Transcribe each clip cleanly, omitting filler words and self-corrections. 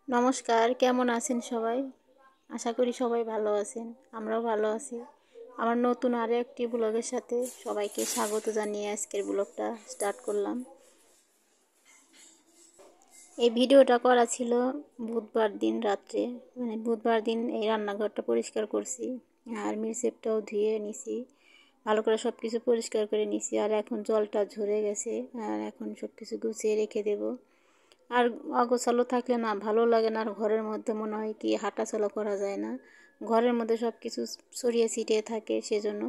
নমস্কার, কেমন আছেন সবাই? আশা করি সবাই ভালো আছেন। আমরাও ভালো আছি। আমার নতুন আরও একটি ব্লগের সাথে সবাইকে স্বাগত জানিয়ে আজকের ব্লগটা স্টার্ট করলাম। এই ভিডিওটা করা ছিল বুধবার দিন রাত্রে, বুধবার দিন এই রান্নাঘরটা পরিষ্কার করছি আর মিরসেপটাও ধুয়ে নিছি, ভালো করে সব কিছু পরিষ্কার করে নিছি। আর এখন জলটা ঝরে গেছে, আর এখন সব কিছু গুছিয়ে রেখে দেবো। আর অগোছালো থাকলে না ভালো লাগে না, আর ঘরের মধ্যে মনে হয় কি হাঁটাচলা করা যায় না, ঘরের মধ্যে সব কিছু ছড়িয়ে ছিটিয়ে থাকে সেজন্য।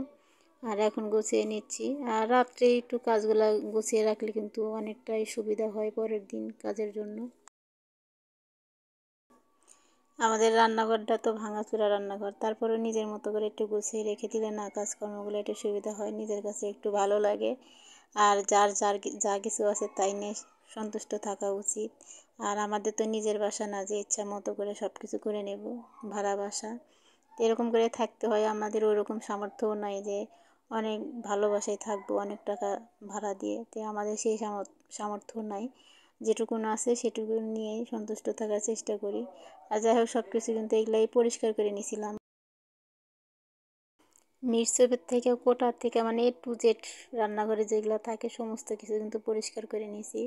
আর এখন গুছিয়ে নিচ্ছি, আর রাত্রে একটু কাজগুলো গুছিয়ে রাখলে কিন্তু অনেকটাই সুবিধা হয় পরের দিন কাজের জন্য। আমাদের রান্নাঘরটা তো ভাঙাচোরা রান্নাঘর, তারপরে নিজের মতো করে একটু গুছিয়ে রেখে দিলে না কাজকর্মগুলো একটু সুবিধা হয়, নিজের কাছে একটু ভালো লাগে। আর যার যার যা কিছু আছে তাই নিয়ে সন্তুষ্ট থাকা উচিত। আর আমাদের তো নিজের বাসা না যে ইচ্ছা মতো করে সব কিছু করে নেব, ভাড়া বাসা। তো এরকম করে থাকতে হয়, আমাদের ওইরকম সামর্থ্যও নাই যে অনেক ভালোবাসায় থাকবো অনেক টাকা ভাড়া দিয়ে। তো আমাদের সেই সামর্থ্য নাই, যেটুকু আছে সেটুকু নিয়েই সন্তুষ্ট থাকার চেষ্টা করি। আর যাই হোক, সব কিছু কিন্তু এগুলাই পরিষ্কার করে নিয়েছিলাম মিরসেপের থেকে, কোটার থেকে, A to Z রান্নাঘরে যেগুলো থাকে সমস্ত কিছু কিন্তু পরিষ্কার করে নিয়েছি।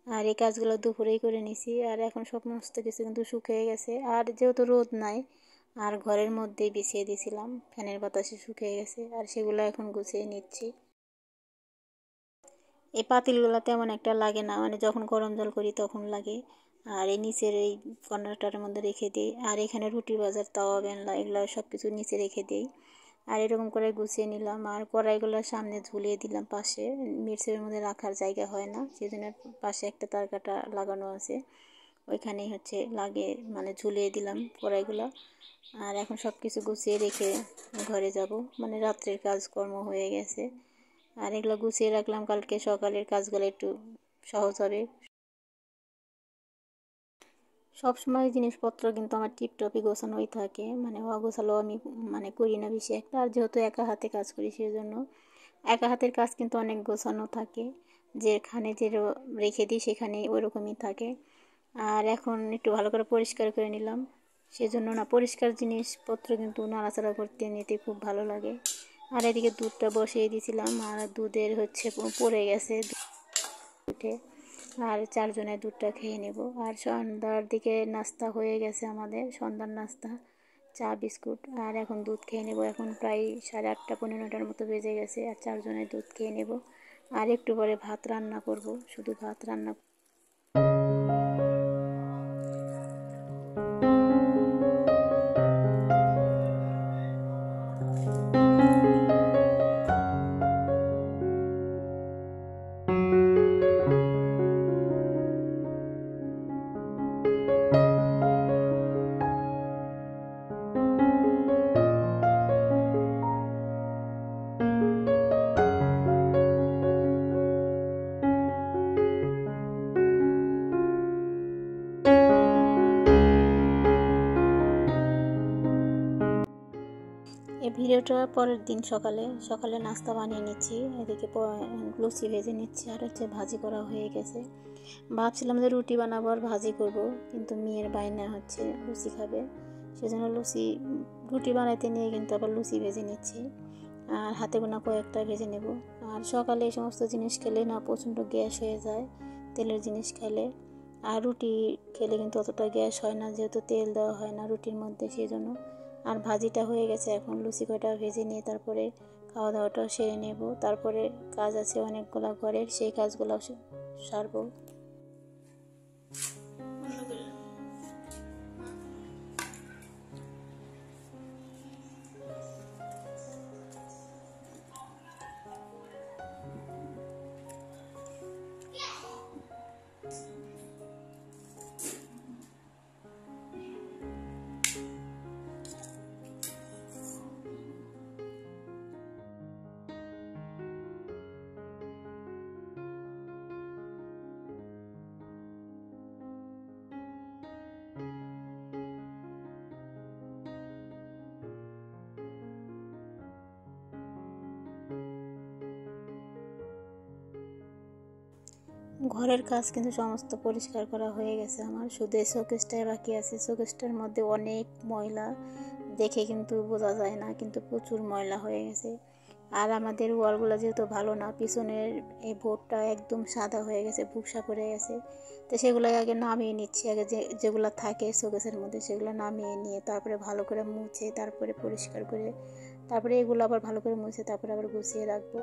আর এই কাজগুলো দুপুরেই করে নিয়েছি, আর এখন সমস্ত কিছু কিন্তু শুকিয়ে গেছে। আর যেহেতু রোদ নাই, আর ঘরের মধ্যেই বিছিয়ে দিয়েছিলাম, ফ্যানের বাতাসে শুকিয়ে গেছে, আর সেগুলো এখন গুছিয়ে নিচ্ছি। এই পাতিলগুলো তেমন একটা লাগে না, যখন গরম জল করি তখন লাগে। আর এই নিচের এই কর্নারটার মধ্যে রেখে দিই। আর এখানে রুটি বাজার তাওয়া বেলনা এগুলো সব কিছু নিচে রেখে দিই। আর এরকম করে গুছিয়ে নিলাম, আর কড়াইগুলো সামনে ঝুলিয়ে দিলাম পাশে, মিক্সির মধ্যে রাখার জায়গা হয় না সেজন্য পাশে একটা তারকাটা লাগানো আছে, ওইখানেই লাগে, ঝুলিয়ে দিলাম কড়াইগুলো। আর এখন সব কিছু গুছিয়ে রেখে ঘরে যাব, রাত্রের কাজকর্ম হয়ে গেছে। আর এগুলো গুছিয়ে রাখলাম, কালকে সকালের কাজগুলো একটু সহজ হবে। সব সময় জিনিসপত্র কিন্তু আমার টিপটপই গোছানোই থাকে, অগোছালো আমি করি না বেশি একটা। আর যেহেতু একা হাতে কাজ করি সেজন্য একা হাতের কাজ কিন্তু অনেক গোছানো থাকে, যেখানে যে রেখে দিই সেখানেই ওইরকমই থাকে। আর এখন একটু ভালো করে পরিষ্কার করে নিলাম, সেজন্য না পরিষ্কার জিনিসপত্র কিন্তু নাড়াচাড়া করতে নিতে খুব ভালো লাগে। আর এদিকে দুধটা বসিয়ে দিয়েছিলাম, আর দুধের পড়ে গেছে উঠে, আর চারজনের দুধটা খেয়ে নেব। আর সন্ধ্যার দিকে নাস্তা হয়ে গেছে, আমাদের সন্ধ্যার নাস্তা চা বিস্কুট। আর এখন দুধ খেয়ে নেব, এখন প্রায় 8:30 পৌনে 9টার মতো বেজে গেছে, আর চারজনের দুধ খেয়ে নেব। আর একটু পরে ভাত রান্না করব, শুধু ভাত রান্না। এই ভিডিওটা পরের দিন সকালে সকালে নাস্তা বানিয়ে নিচ্ছি, এদিকে লুচি ভেজে নিচ্ছি, আর ভাজি করা হয়ে গেছে। ভাবছিলাম যে রুটি বানাবো আর ভাজি করব, কিন্তু মেয়ের বায়না লুচি খাবে, সেজন্য রুটি বানাইতে নিয়ে কিন্তু আবার লুচি ভেজে নিচ্ছি, আর হাতে গোনা কয়েকটা ভেজে নেব। আর সকালে এই সমস্ত জিনিস খেলে না প্রচণ্ড গ্যাস হয়ে যায়, তেলের জিনিস খেলে। আর রুটি খেলে কিন্তু অতটা গ্যাস হয় না, যেহেতু তেল দেওয়া হয় না রুটির মধ্যে, সেই জন্য। আর ভাজিটা হয়ে গেছে, এখন লুচি কয়টা ভেজে নিয়ে তারপরে খাওয়া দাওয়াটাও সেরে নেব। তারপরে কাজ আছে অনেকগুলো ঘরের, সেই কাজগুলো সারবো। ঘরের কাজ কিন্তু সমস্ত পরিষ্কার করা হয়ে গেছে আমার, শুধু এই শোকেসটাই বাকি আছে। শোকেসটার মধ্যে অনেক ময়লা, দেখে কিন্তু বোঝা যায় না, কিন্তু প্রচুর ময়লা হয়ে গেছে। আর আমাদের ওয়ালগুলো যেহেতু ভালো না, পিছনের এই বোর্ডটা একদম সাদা হয়ে গেছে, ভুকসা পড়ে গেছে। তো সেগুলো আগে নামিয়ে নিচ্ছি, আগে যেগুলো থাকে শোকেসের মধ্যে সেগুলো নামিয়ে নিয়ে তারপরে ভালো করে মুছে, তারপরে পরিষ্কার করে, তারপরে এগুলো আবার ভালো করে মুছে তারপরে আবার গুছিয়ে রাখবো।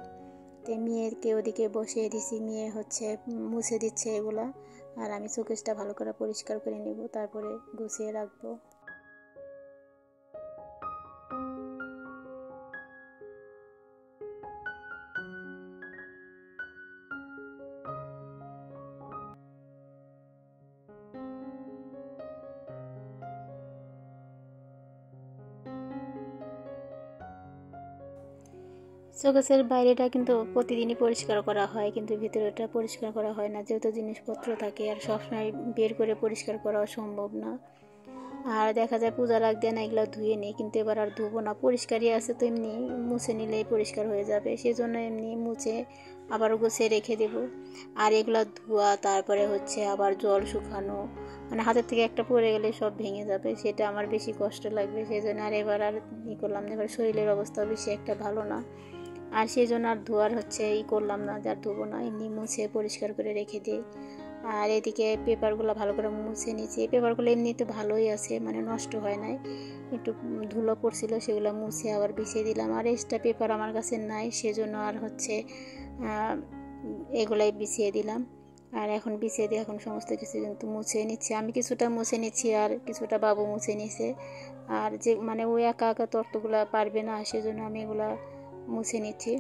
তো মেয়েকে ওদিকে বসিয়ে দিছি, মেয়ে হচ্ছে মুছে দিচ্ছে এগুলা, আর আমি শোকেসটা ভালো করে পরিষ্কার করে নেব, তারপরে গুছিয়ে রাখবো। শোকেসের বাইরেটা কিন্তু প্রতিদিনই পরিষ্কার করা হয়, কিন্তু ভিতরেটা পরিষ্কার করা হয় না, যেহেতু জিনিসপত্র থাকে আর সবসময় বের করে পরিষ্কার করা সম্ভব না। আর দেখা যায় পূজার আগ দিয়ে না এগুলো ধুয়ে নিই, কিন্তু এবার আর ধুবো না, পরিষ্কারই আছে তো এমনি মুছে নিলেই পরিষ্কার হয়ে যাবে, সেই জন্য এমনি মুছে আবার গুছিয়ে রেখে দেব। আর এগুলো ধোয়া, তারপরে হচ্ছে আবার জল শুকানো, মানে হাতের থেকে একটা পড়ে গেলে সব ভেঙে যাবে, সেটা আমার বেশি কষ্ট লাগবে, সেই জন্য আর এবার আর করলাম না। এবার শরীরের অবস্থা বেশি একটা ভালো না, আর সেই জন্য আর ধোয়ার হচ্ছে করলাম না, যার ধোবো না, এমনি মুছে পরিষ্কার করে রেখে দিই। আর এদিকে পেপারগুলো ভালো করে মুছে নিয়েছি, এই পেপারগুলো এমনিতে ভালোই আছে, মানে নষ্ট হয় নাই, একটু ধুলো পড়ছিল সেগুলো মুছে আবার বিছিয়ে দিলাম। আর এক্সট্রা পেপার আমার কাছে নাই, সেজন্য আর হচ্ছে এগুলাই বিছিয়ে দিলাম। আর এখন বিছিয়ে দিয়ে এখন সমস্ত কিছু কিন্তু মুছে নিচ্ছি, আমি কিছুটা মুছে নিচ্ছি আর কিছুটা বাবু মুছে নিছে। আর যে মানে ওই একা একা তত্ত্বগুলো পারবে না, সেজন্য আমি এগুলা মুছে নিচ্ছি।